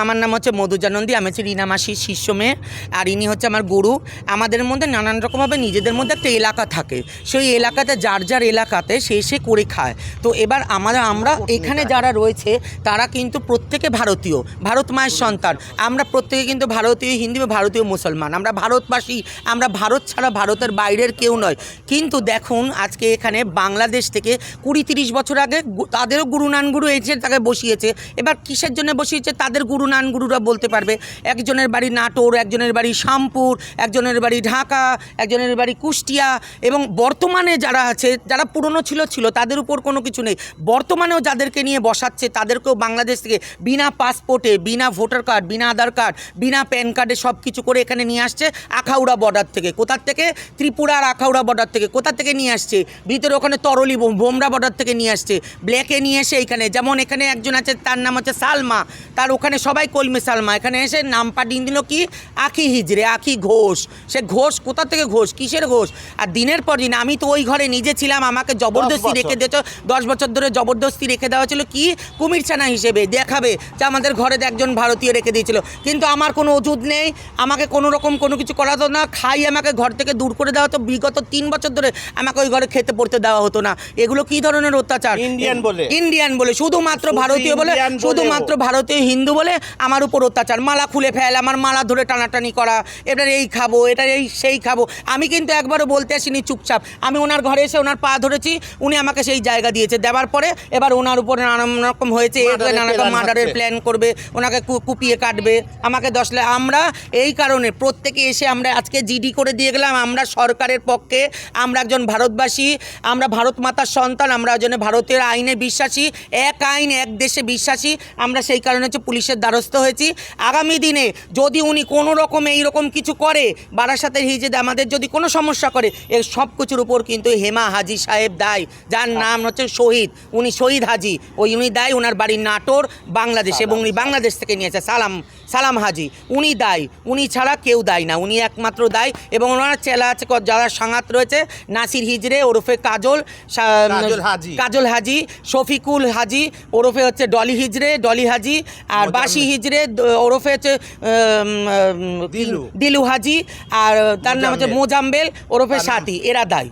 আমার নাম হচ্ছে মধুজানন্দী, আমি হচ্ছে রীনা মাসির শিষ্য মেয়ে, আর ইনি হচ্ছে আমার গুরু। আমাদের মধ্যে নানান রকমভাবে নিজেদের মধ্যে একটা এলাকা থাকে, সেই এলাকাতে যার যার এলাকাতে সে করে খায়। তো এবার আমরা এখানে যারা রয়েছে তারা কিন্তু প্রত্যেকে ভারতীয়, ভারত মায়ের সন্তান। আমরা প্রত্যেকে কিন্তু ভারতীয় হিন্দু, ভারতীয় মুসলমান, আমরা ভারতবাসী, আমরা ভারত ছাড়া ভারতের বাইরের কেউ নয়। কিন্তু দেখুন আজকে এখানে বাংলাদেশ থেকে 20-30 বছর আগে তাদেরও গুরু নানগুরু এসে তাকে বসিয়েছে। এবার কিসের জন্য বসিয়েছে তাদের গুরু নানগুরুরা বলতে পারবে। একজনের বাড়ি নাটোর, একজনের বাড়ি শামপুর, একজনের বাড়ি ঢাকা, একজনের বাড়ি কুষ্টিয়া, এবং বর্তমানে যারা আছে, যারা পুরনো ছিল তাদের উপর কোনো কিছু নেই। বর্তমানেও যাদেরকে নিয়ে বসাচ্ছে তাদেরকেও বাংলাদেশ থেকে বিনা পাসপোর্টে, বিনা ভোটার কার্ড, বিনা আধার কার্ড, বিনা প্যান কার্ডে সব কিছু করে এখানে নিয়ে আসছে আখাউড়া বর্ডার থেকে। কোথার থেকে? ত্রিপুরার আখাউড়া বর্ডার থেকে। কোথা থেকে নিয়ে আসছে? ভিতরে ওখানে তরলি বোমরা বর্ডার থেকে নিয়ে আসছে, ব্ল্যাকে নিয়ে এসে এইখানে। যেমন এখানে একজন আছে, তার নাম হচ্ছে সালমা, তার ওখানে সবাই কলমে সালমা, এখানে এসে নাম পাঠিয়ে দিল কি আখি হিজড়ে, আখি ঘোষ। সে ঘোষ কোথা থেকে ঘোষ, কিসের ঘোষ? আর দিনের পর দিন আমি তো ওই ঘরে নিজে ছিলাম, আমাকে জবরদস্তি রেখে দিয়েছ, 10 বছর ধরে জবরদস্তি রেখে দেওয়া ছিল কি কুমির ছানা হিসেবে দেখাবে যে আমাদের ঘরে একজন ভারতীয় রেখে দিয়েছিল। কিন্তু আমার কোনো ওজুদ নেই, আমাকে কোনো রকম কোনো কিছু করা হতো না, খাই আমাকে ঘর থেকে দূর করে দেওয়া হতো। বিগত 3 বছর ধরে আমাকে ওই ঘরে খেতে পড়তে দেওয়া হতো না। এগুলো কি ধরনের অত্যাচার? ইন্ডিয়ান বলে, শুধুমাত্র ভারতীয় বলে, শুধুমাত্র ভারতীয় হিন্দু বলে আমার উপর অত্যাচার। মালা খুলে ফেল, আমার মালা ধরে টানাটানি করা, এবার এই খাবো, এটা এই সেই খাবো। আমি কিন্তু একবারও বলতে আসিনি, চুপচাপ আমি ওনার ঘরে এসে ওনার পা ধরেছি, উনি আমাকে সেই জায়গা দিয়েছে। দেওয়ার পরে এবার ওনার উপরে নানান রকম হয়েছে, নানা রকম মার্ডারের প্ল্যান করবে, ওনাকে কুপিয়ে কাটবে, আমাকে 10 লাখ। আমরা এই কারণে প্রত্যেকে এসে আমরা আজকে জিডি করে দিয়ে গেলাম। আমরা সরকারের পক্ষে, আমরা একজন ভারতবাসী, আমরা ভারত মাতার সন্তান, আমরা একজন ভারতের আইনে বিশ্বাসী, এক আইন এক দেশে বিশ্বাসী। আমরা সেই কারণে হচ্ছে পুলিশের দ্বারস্থ হয়েছি। আগামী দিনে যদি উনি কোনো রকম এইরকম কিছু করে, বারাসাতের হিজড়ে আমাদের যদি কোনো সমস্যা করে, এর সব কিছুর উপর কিন্তু হেমা হাজি সাহেব দায়, যার নাম হচ্ছে শহীদ, উনি শহীদ হাজি, উনি দায়। ওনার বাড়ি নাটোর, বাংলাদেশ, এবং উনি বাংলাদেশ থেকে নিয়েছে সালাম হাজি, উনি দায়ী। উনি ছাড়া কেউ দায়ী না, উনি একমাত্র দায়ী। এবং ওনার চেলা আছে যারা সাঙ্গাত রয়েছে, নাসির হিজড়ে ওরফে কাজল হাজি, শফিকুল হাজি ওরফে হচ্ছে ডলি হিজড়ে, ডলি হাজি, আর বাসি হিজড়ে ওরফে হচ্ছে দিলু হাজি, আর তার নাম হচ্ছে মোজাম্বেল ওরফে সাথী। এরা দায়ী।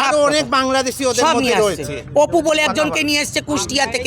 আরো অনেক বাংলাদেশি ওদের মধ্যে রয়েছে। পপু বলে একজনকে নিয়ে এসছে কুষ্টিয়া থেকে,